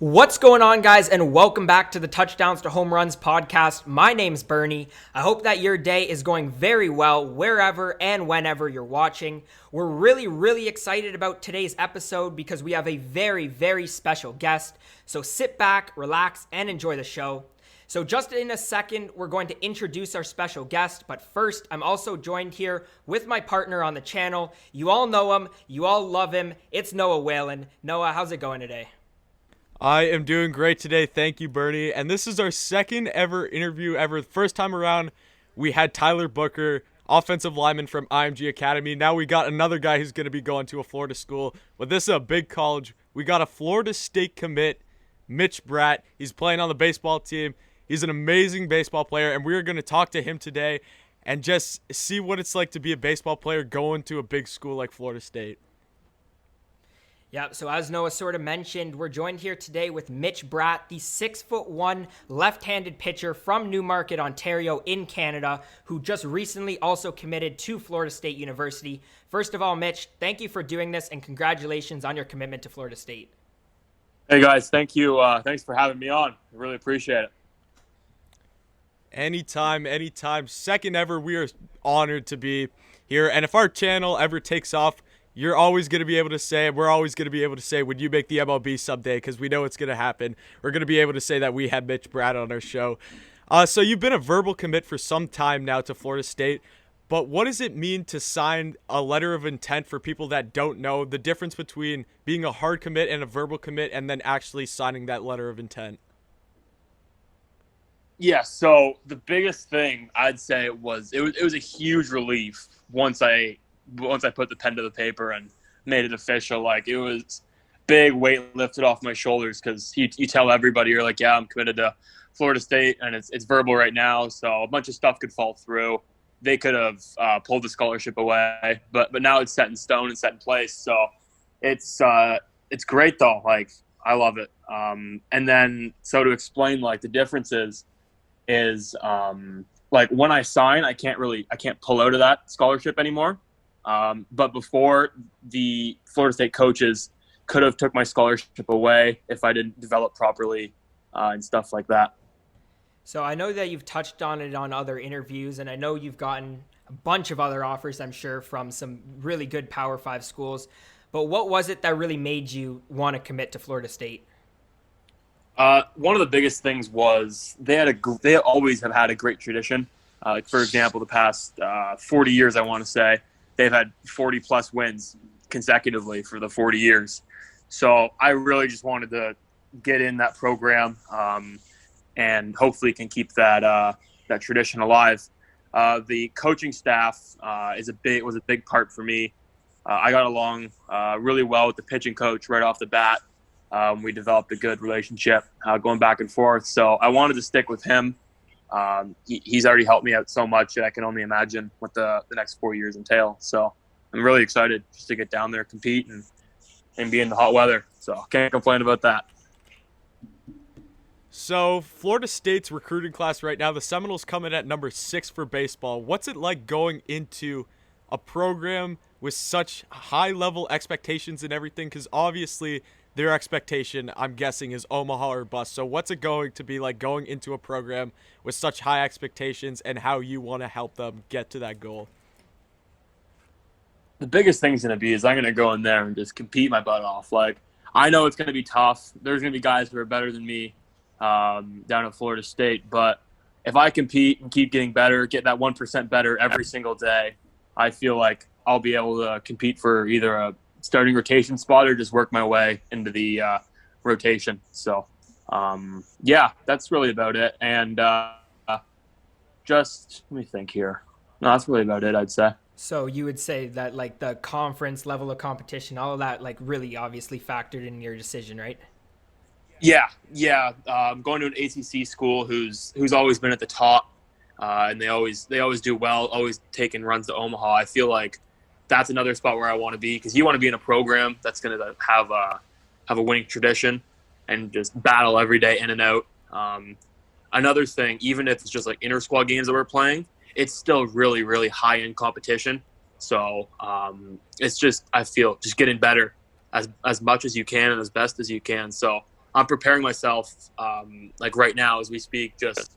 What's going on, guys, and welcome back to the Touchdowns to Home Runs podcast. My name's Bernie. I hope that your day is going very well wherever and whenever you're watching. We're really excited about today's episode because we have a very special guest. So sit back, relax, and enjoy the show. So just in a second, we're going to introduce our special guest. But first, I'm also joined here with my partner on the channel. You all know him. You all love him. It's Noah Whalen. Noah, how's it going today? I am doing great today. Thank you, Bernie. And this is our second ever interview ever. First time around, we had Tyler Booker, offensive lineman from IMG Academy. Now we got another guy who's going to be going to a Florida school. But this is a big college. We got a Florida State commit, Mitch Bratt. He's playing on the baseball team. He's an amazing baseball player, and we're going to talk to him today and just see what it's like to be a baseball player going to a big school like Florida State. Yeah, so as Noah sort of mentioned, we're joined here today with Mitch Bratt, the 6'1" left-handed pitcher from Newmarket, Ontario in Canada, who just recently also committed to Florida State University. First of all, Mitch, thank you for doing this and congratulations on your commitment to Florida State. Hey guys, thank you. Thanks for having me on. I really appreciate it. Anytime. Second ever, we are honored to be here. And if our channel ever takes off, you're always going to be able to say, we're always going to be able to say, when you make the MLB someday, because we know it's going to happen, we're going to be able to say that we had Mitch Bratt on our show. So you've been a verbal commit for some time now to Florida State, but what does it mean to sign a letter of intent for people that don't know the difference between being a hard commit and a verbal commit and then actually signing that letter of intent? Yeah, so the biggest thing I'd say was it was a huge relief once I put the pen to the paper and made it official. Like, it was big weight lifted off my shoulders because you tell everybody, you're like, yeah, I'm committed to Florida State, and it's verbal right now, so a bunch of stuff could fall through. They could have pulled the scholarship away, but now it's set in stone and set in place. So it's great though. Like, I love it. And then so to explain like the differences is like when I sign, I can't pull out of that scholarship anymore. But before, the Florida State coaches could have took my scholarship away if I didn't develop properly and stuff like that. So I know that you've touched on it on other interviews, and I know you've gotten a bunch of other offers, I'm sure, from some really good Power 5 schools. But what was it that really made you want to commit to Florida State? One of the biggest things was they always have had a great tradition. Like, for example, the past 40 years, I want to say, they've had 40-plus wins consecutively for the 40 years. So I really just wanted to get in that program and hopefully can keep that tradition alive. The coaching staff was a big part for me. I got along really well with the pitching coach right off the bat. We developed a good relationship going back and forth. So I wanted to stick with him. He's already helped me out so much that I can only imagine what the next 4 years entail. So I'm really excited just to get down there, compete, and be in the hot weather. So can't complain about that. So Florida State's recruiting class right now, the Seminoles come in at number 6 for baseball. What's it like going into a program with such high-level expectations and everything? Because obviously their expectation, I'm guessing, is Omaha or bust. So what's it going to be like going into a program with such high expectations and how you want to help them get to that goal? The biggest thing's going to be is I'm going to go in there and just compete my butt off. Like, I know it's going to be tough. There's going to be guys who are better than me down at Florida State. But if I compete and keep getting better, get that 1% better every single day, I feel like I'll be able to compete for either a starting rotation spot or just work my way into the rotation. So, yeah, that's really about it. And just let me think here. No, that's really about it, I'd say. So you would say that like the conference level of competition, all of that like really obviously factored in your decision, right? Yeah. I'm going to an ACC school who's always been at the top, and they always do well, always taking runs to Omaha. I feel like that's another spot where I want to be, because you want to be in a program that's going to have a winning tradition and just battle every day in and out. Another thing, even if it's just like inter-squad games that we're playing, it's still really high-end competition. So it's just, I feel, just getting better as much as you can and as best as you can. So I'm preparing myself like right now as we speak, just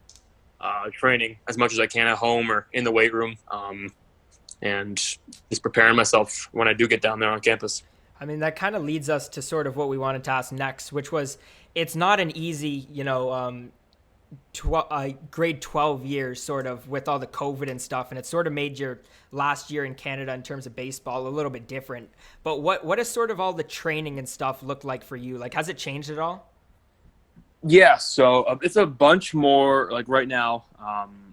training as much as I can at home or in the weight room, and just preparing myself when I do get down there on campus. I mean, that kind of leads us to sort of what we wanted to ask next, which was it's not an easy, grade 12 years sort of with all the COVID and stuff. And it sort of made your last year in Canada in terms of baseball a little bit different. But what has sort of all the training and stuff looked like for you? Like, has it changed at all? Yeah, so it's a bunch more like right now,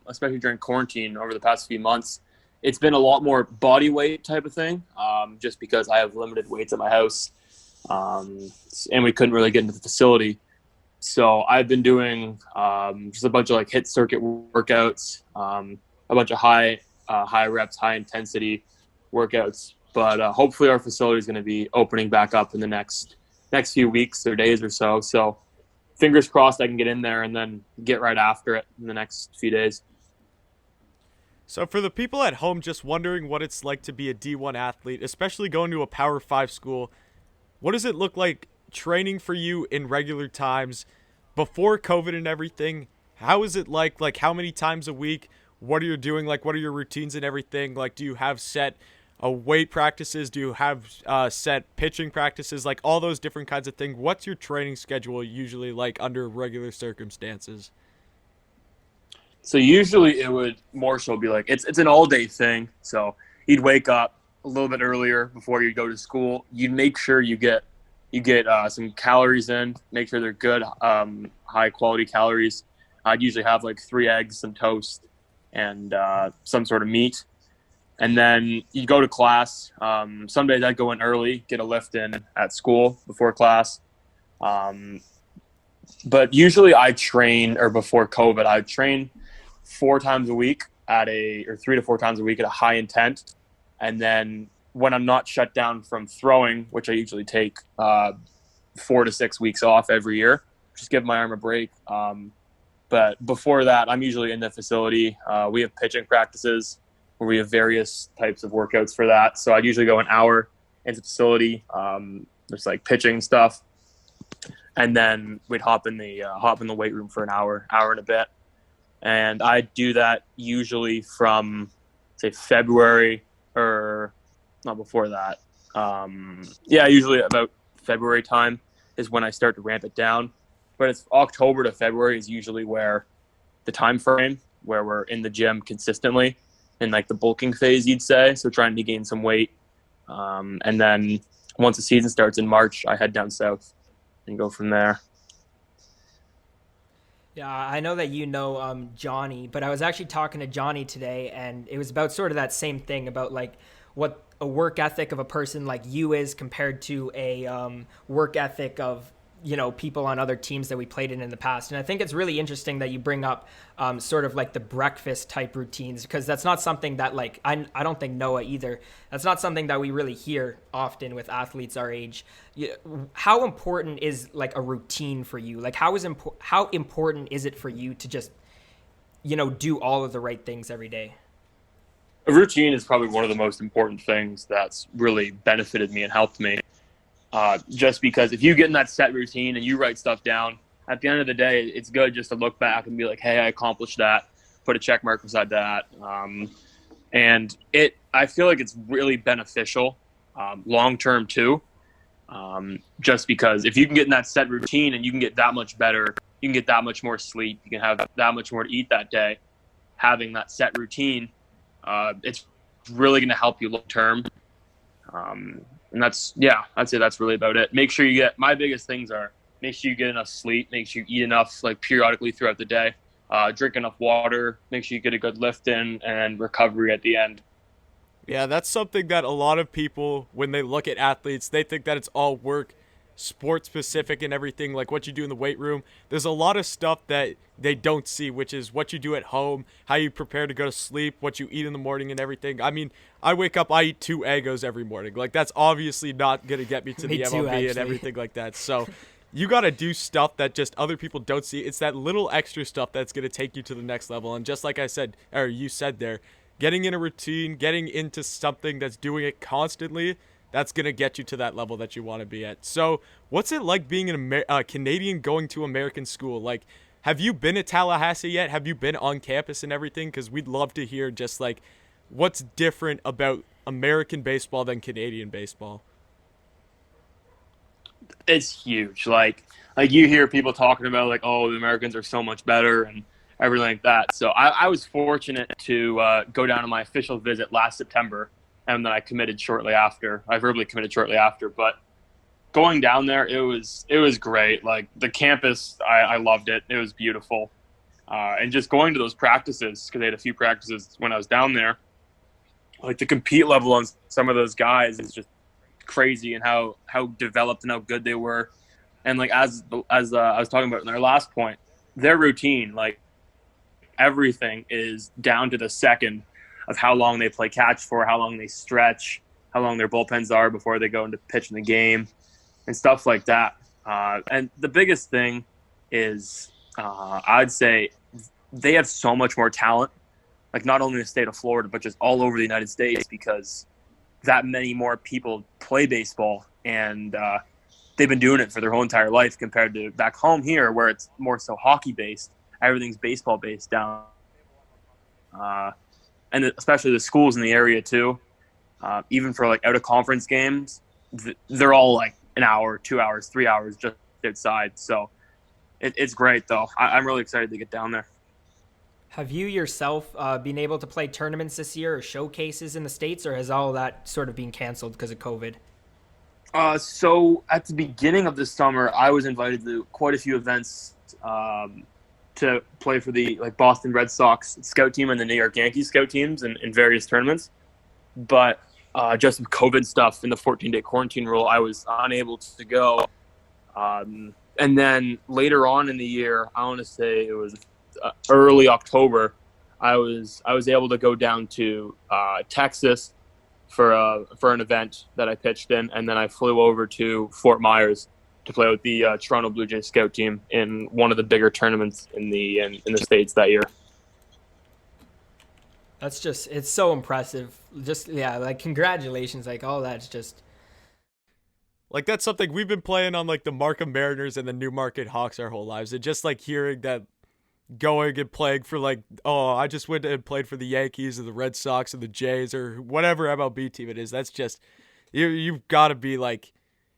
especially during quarantine over the past few months. It's been a lot more body weight type of thing, just because I have limited weights at my house, and we couldn't really get into the facility. So I've been doing just a bunch of like hit circuit workouts, a bunch of high reps, high intensity workouts. But hopefully our facility is going to be opening back up in the next few weeks or days or so. So fingers crossed I can get in there and then get right after it in the next few days. So for the people at home just wondering what it's like to be a D1 athlete, especially going to a Power 5 school, what does it look like training for you in regular times before COVID and everything? How is it like? Like, how many times a week? What are you doing? Like, what are your routines and everything? Like, do you have set weight practices? Do you have set pitching practices? Like, all those different kinds of things. What's your training schedule usually like under regular circumstances? So usually it would more so be like it's an all-day thing. So you'd wake up a little bit earlier before you go to school. You'd make sure you get some calories in, make sure they're good, high quality calories. I'd usually have like 3 eggs, some toast, and some sort of meat. And then you go to class. Some days I'd go in early, get a lift in at school before class. But usually I train, or before COVID, I would train 4 times a week or 3 to 4 times a week at a high intent. And then when I'm not shut down from throwing, which I usually take 4 to 6 weeks off every year, just give my arm a break. But before that, I'm usually in the facility. We have pitching practices where we have various types of workouts for that. So I'd usually go an hour into the facility. There's like pitching stuff. And then we'd hop in the weight room for an hour and a bit. And I do that usually from, say, February, or not before that. Usually about February time is when I start to ramp it down. But it's October to February is usually where the time frame where we're in the gym consistently in like the bulking phase, you'd say. So trying to gain some weight. And then once the season starts in March, I head down south and go from there. Yeah, I know that Johnny, but I was actually talking to Johnny today, and it was about sort of that same thing about like what a work ethic of a person like you is compared to a work ethic of people on other teams that we played in the past. And I think it's really interesting that you bring up sort of like the breakfast type routines, because that's not something that like I don't think Noah either. That's not something that we really hear often with athletes our age. How important is like a routine for you? Like how important is it for you to just do all of the right things every day? A routine is probably one of the most important things that's really benefited me and helped me. Just because if you get in that set routine and you write stuff down, at the end of the day, it's good just to look back and be like, hey, I accomplished that, put a check mark beside that. And I feel like it's really beneficial long-term too, just because if you can get in that set routine and you can get that much better, you can get that much more sleep, you can have that much more to eat that day, having that set routine, it's really going to help you long-term. And I'd say that's really about it. My biggest things are make sure you get enough sleep, make sure you eat enough like periodically throughout the day, drink enough water, make sure you get a good lift in, and recovery at the end. Yeah, that's something that a lot of people, when they look at athletes, they think that it's all work, sport specific and everything, like what you do in the weight room. There's a lot of stuff that they don't see, which is what you do at home, how you prepare to go to sleep, what you eat in the morning and everything. I mean, I wake up, I eat 2 Eggos every morning. Like, that's obviously not going to get me to the MLB and everything like that. So you got to do stuff that just other people don't see. It's that little extra stuff that's going to take you to the next level. And just like I said, or you said there, getting in a routine, getting into something that's doing it constantly, that's going to get you to that level that you want to be at. So what's it like being a Canadian going to American school? Like, have you been to Tallahassee yet? Have you been on campus and everything? Because we'd love to hear just like what's different about American baseball than Canadian baseball. It's huge. Like you hear people talking about like, oh, the Americans are so much better and everything like that. So I was fortunate to go down on my official visit last September, and then I committed shortly after. I verbally committed shortly after. But going down there, it was great. Like the campus, I loved it. It was beautiful. And just going to those practices, because they had a few practices when I was down there, like the compete level on some of those guys is just crazy, and how developed and how good they were. And like as I was talking about in their last point, their routine, like everything is down to the second of how long they play catch for, how long they stretch, how long their bullpens are before they go into pitch in the game, and stuff like that. And the biggest thing is I'd say they have so much more talent, like not only in the state of Florida, but just all over the United States, because that many more people play baseball, and they've been doing it for their whole entire life compared to back home here where it's more so hockey based. Everything's baseball based down. And especially the schools in the area too. Even for like out of conference games, they're all like an hour, 2 hours, 3 hours just outside. So it's great though. I'm really excited to get down there. Have you yourself been able to play tournaments this year or showcases in the States, or has all that sort of been canceled because of COVID? So at the beginning of this summer, I was invited to quite a few events to play for the like Boston Red Sox scout team and the New York Yankees scout teams in various tournaments. But just with COVID stuff and the 14-day quarantine rule, I was unable to go. And then later on in the year, I want to say it was early October, I was able to go down to Texas for an event that I pitched in, and then I flew over to Fort Myers to play with the Toronto Blue Jays scout team in one of the bigger tournaments in the States that year. That's just, it's so impressive. Just, yeah, like congratulations. Like all that's just. Like that's something we've been playing on like the Markham Mariners and the Newmarket Hawks our whole lives. And just like hearing that going and playing for like, oh, I just went and played for the Yankees or the Red Sox or the Jays or whatever MLB team it is. That's just, you've got to be like,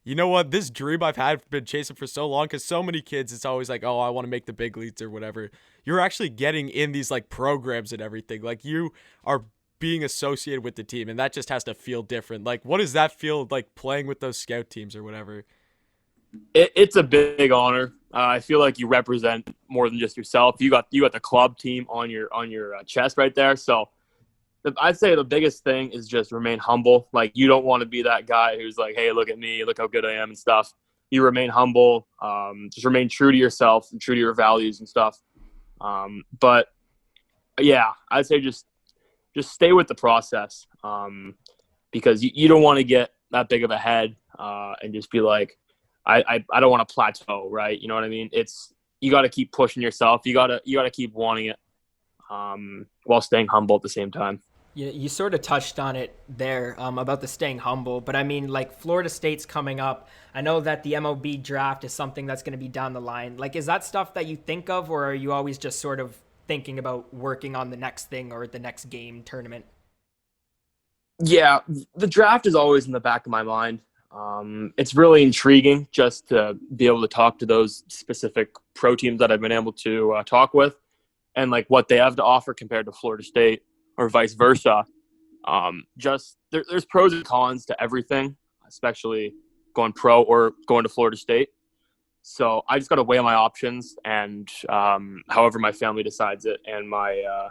you know what, this dream I've been chasing for so long, because so many kids, it's always like, oh, I want to make the big leagues or whatever. You're actually getting in these like programs and everything. Like you are being associated with the team, and that just has to feel different. Like, what does that feel like playing with those scout teams or whatever? It's a big honor. I feel like you represent more than just yourself. You got the club team on your chest right there. So I'd say the biggest thing is just remain humble. Like you don't want to be that guy who's like, hey, look at me, look how good I am and stuff. You remain humble. Just remain true to yourself and true to your values and stuff. But yeah, I'd say just stay with the process, because you don't want to get that big of a head and just be like, I don't want to plateau, right? You know what I mean? You got to keep pushing yourself. You got to keep wanting it, while staying humble at the same time. You sort of touched on it there about the staying humble, but I mean, like Florida State's coming up. I know that the MLB draft is something that's going to be down the line. Like, is that stuff that you think of, or are you always just sort of thinking about working on the next thing or the next game tournament? Yeah, the draft is always in the back of my mind. It's really intriguing just to be able to talk to those specific pro teams that I've been able to talk with, and like what they have to offer compared to Florida State or vice versa. There's pros and cons to everything, especially going pro or going to Florida State. So I just got to weigh my options, and however my family decides it, and my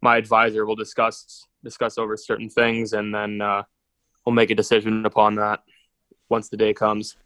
advisor will discuss over certain things, and then we'll make a decision upon that once the day comes.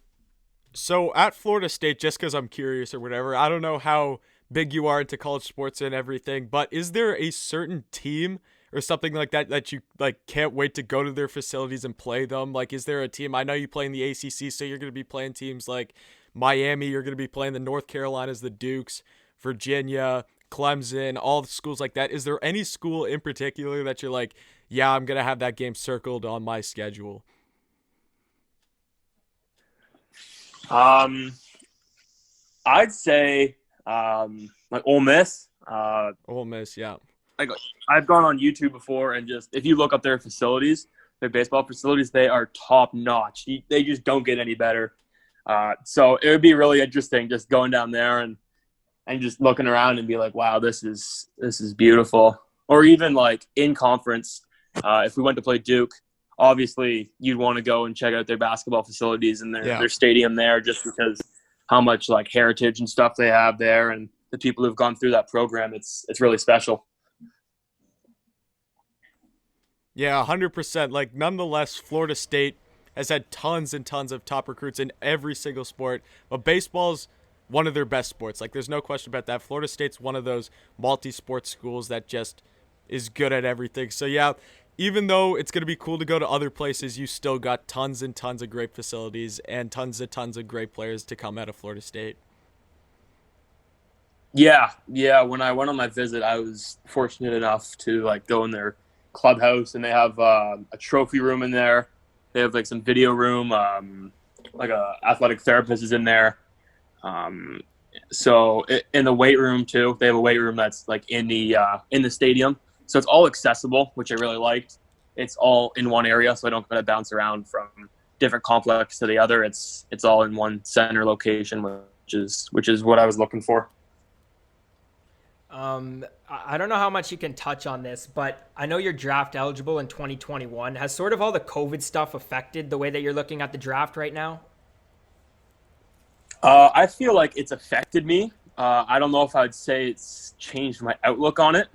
So at Florida State, just because I'm curious or whatever, I don't know how big you are into college sports and everything, but is there a certain team or something like that you like can't wait to go to their facilities and play them? Like, is there a team? I know you play in the ACC, so you're going to be playing teams like Miami. You're going to be playing the North Carolinas, the Dukes, Virginia, Clemson, all the schools like that. Is there any school in particular that you're like, yeah, I'm going to have that game circled on my schedule? Um, I'd say like Ole Miss. Ole Miss, yeah. Like I've gone on YouTube before, and just if you look up their facilities, their baseball facilities, they are top notch. They just don't get any better. So it would be really interesting just going down there and just looking around and be like, wow, this is beautiful. Or even like in conference, if we went to play Duke, obviously you'd want to go and check out their basketball facilities and their stadium there, just because how much like heritage and stuff they have there, and the people who've gone through that program. It's really special. Yeah, 100%. Like, nonetheless, Florida State has had tons and tons of top recruits in every single sport, but baseball's one of their best sports. Like, there's no question about that. Florida State's one of those multi-sport schools that just is good at everything. So, yeah, even though it's going to be cool to go to other places, you still got tons and tons of great facilities and tons of great players to come out of Florida State. Yeah. When I went on my visit, I was fortunate enough to like go in their clubhouse, and they have a trophy room in there. They have like some video room, like a athletic therapist is in there. So in the weight room too, they have a weight room that's like in the stadium. So it's all accessible, which I really liked. It's all in one area, so I don't got to bounce around from different complex to the other. It's all in one center location, which is what I was looking for. I don't know how much you can touch on this, but I know you're draft eligible in 2021. Has sort of all the COVID stuff affected the way that you're looking at the draft right now? I feel like it's affected me. I don't know if I'd say it's changed my outlook on it,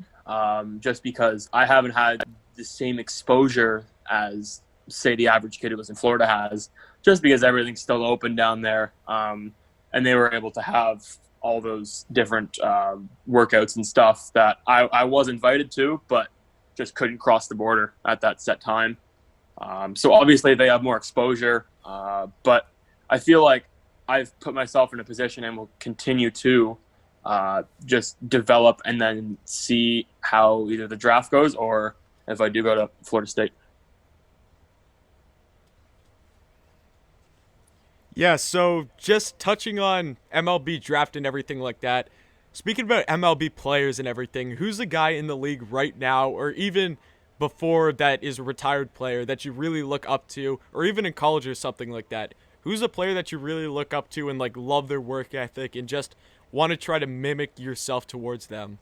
just because I haven't had the same exposure as, say, the average kid who was in Florida has, just because everything's still open down there, and they were able to have all those different workouts and stuff that I was invited to, but just couldn't cross the border at that set time. So obviously they have more exposure, but I feel like I've put myself in a position and will continue to just develop and then see how either the draft goes or if I do go to Florida State. Yeah, so just touching on MLB draft and everything like that, speaking about MLB players and everything, who's the guy in the league right now or even before that is a retired player that you really look up to, or even in college or something like that? Who's a player that you really look up to and like love their work ethic and just want to try to mimic yourself towards them?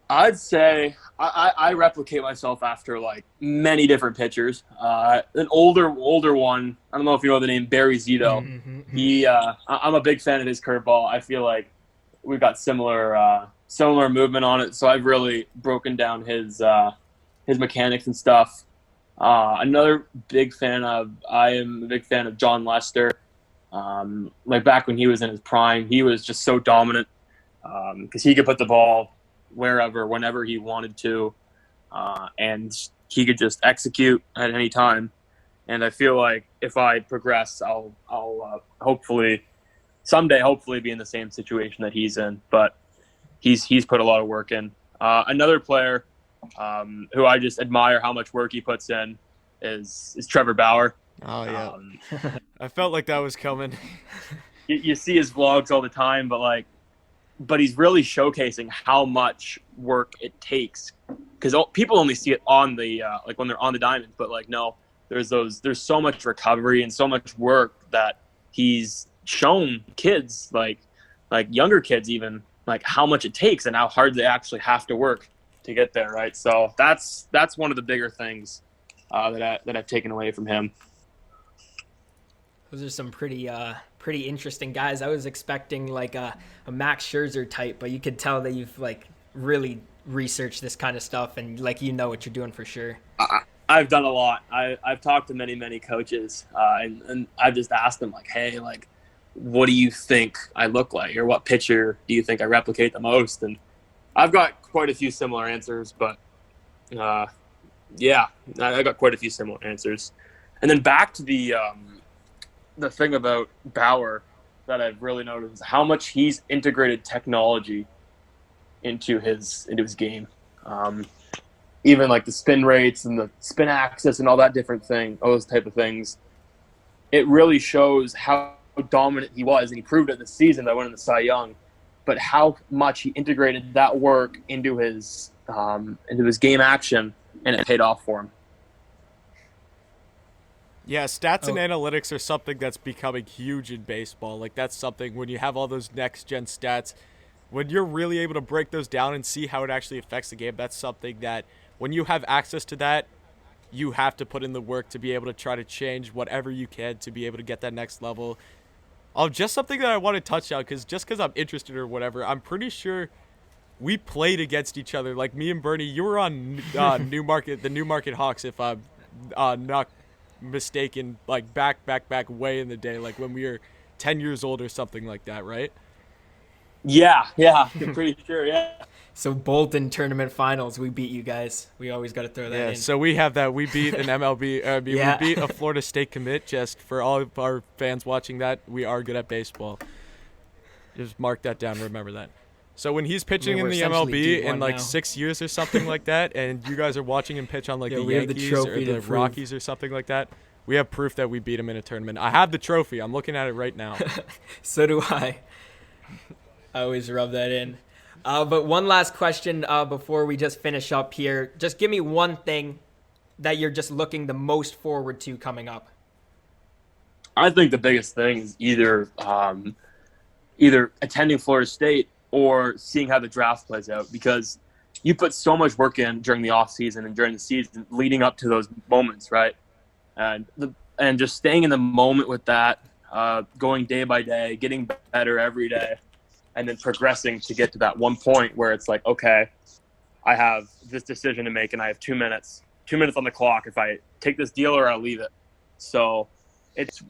I'd say I replicate myself after like many different pitchers. An older one, I don't know if you know the name, Barry Zito. I'm a big fan of his curveball. I feel like we've got similar movement on it, so I've really broken down his mechanics and stuff. I am a big fan of John Lester. Like back when he was in his prime, he was just so dominant because he could put the ball wherever, whenever he wanted to, and he could just execute at any time. And I feel like if I progress, I'll hopefully someday be in the same situation that he's in. But he's put a lot of work in. Another player who I just admire how much work he puts in is Trevor Bauer. Oh yeah, I felt like that was coming. You see his vlogs all the time, but he's really showcasing how much work it takes, because people only see it on the like when they're on the diamond, but like no, there's so much recovery and so much work that he's shown kids like younger kids even like how much it takes and how hard they actually have to work to get there, right? So that's one of the bigger things that I've taken away from him. Those are some pretty interesting guys. I was expecting like a Max Scherzer type, but you could tell that you've like really researched this kind of stuff and like you know what you're doing for sure. I've done a lot. I've talked to many coaches, and I've just asked them like, hey, like, what do you think I look like, or what pitcher do you think I replicate the most? And I've got quite a few similar answers, but yeah, I got quite a few similar answers. And then back to the thing about Bauer that I've really noticed is how much he's integrated technology into his game. Even like the spin rates and the spin axis and all those type of things. it really shows how dominant he was, and he proved it this season by winning the Cy Young. But how much he integrated that work into his game action, and it paid off for him. Yeah, stats and analytics are something that's becoming huge in baseball. Like, that's something when you have all those next-gen stats, when you're really able to break those down and see how it actually affects the game, that's something that when you have access to that, you have to put in the work to be able to try to change whatever you can to be able to get that next level. Just something that I want to touch on, because I'm interested or whatever, I'm pretty sure we played against each other. Like, me and Bernie, you were on Newmarket, the Newmarket Hawks, if I'm not mistaken, like back way in the day, like when we were 10 years old or something like that, right? Yeah, I'm pretty sure, yeah. So Bolton tournament finals, we beat you guys. We always got to throw that in. So we have that. We beat an MLB. We beat a Florida State commit. Just for all of our fans watching that, we are good at baseball. Just mark that down. Remember that. So when he's pitching in the MLB in like 6 years or something like that, and you guys are watching him pitch on like the Yankees or the Rockies or something like that, we have proof that we beat him in a tournament. I have the trophy. I'm looking at it right now. So do I. I always rub that in. But one last question before we just finish up here. Just give me one thing that you're just looking the most forward to coming up. I think the biggest thing is either attending Florida State or seeing how the draft plays out, because you put so much work in during the off season and during the season leading up to those moments, right? And just staying in the moment with that, going day by day, getting better every day, and then progressing to get to that one point where it's like, okay, I have this decision to make and I have 2 minutes on the clock if I take this deal or I'll leave it. So it's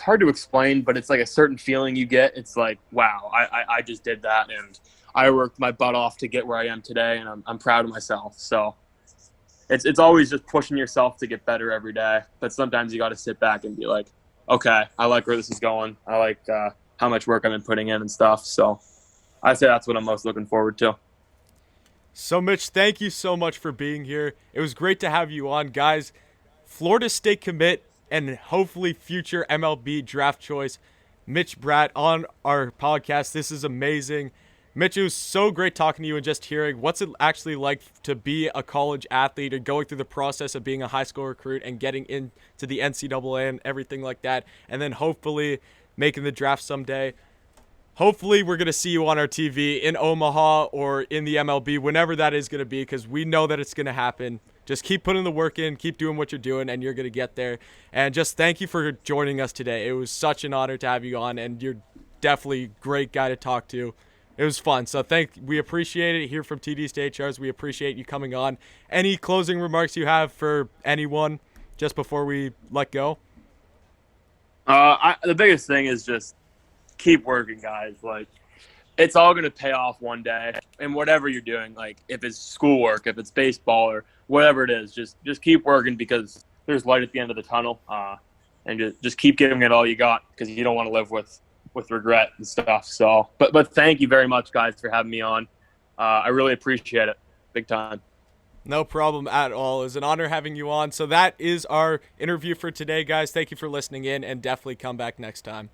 hard to explain, but it's like a certain feeling you get. It's like, wow, I just did that, and I worked my butt off to get where I am today, and I'm proud of myself. So it's always just pushing yourself to get better every day. But sometimes you got to sit back and be like, okay, I like where this is going. I like how much work I've been putting in and stuff. So I'd say that's what I'm most looking forward to. So, Mitch, thank you so much for being here. It was great to have you on. Guys, Florida State commit and hopefully future MLB draft choice, Mitch Bratt, on our podcast. This is amazing. Mitch, it was so great talking to you and just hearing what's it actually like to be a college athlete and going through the process of being a high school recruit and getting into the NCAA and everything like that, and then hopefully making the draft someday. Hopefully we're going to see you on our TV in Omaha or in the MLB, whenever that is going to be, because we know that it's going to happen. Just keep putting the work in, keep doing what you're doing, and you're going to get there. And just thank you for joining us today. It was such an honor to have you on, and you're definitely a great guy to talk to. It was fun. So we appreciate it here from TDS2HRS. We appreciate you coming on. Any closing remarks you have for anyone just before we let go? The biggest thing is just keep working, guys. Like, it's all going to pay off one day. And whatever you're doing, like if it's schoolwork, if it's baseball, or whatever it is, just keep working, because there's light at the end of the tunnel. And just keep giving it all you got, because you don't want to live with regret and stuff. So, but thank you very much, guys, for having me on. I really appreciate it. Big time. No problem at all. It was an honor having you on. So that is our interview for today, guys. Thank you for listening in, and definitely come back next time.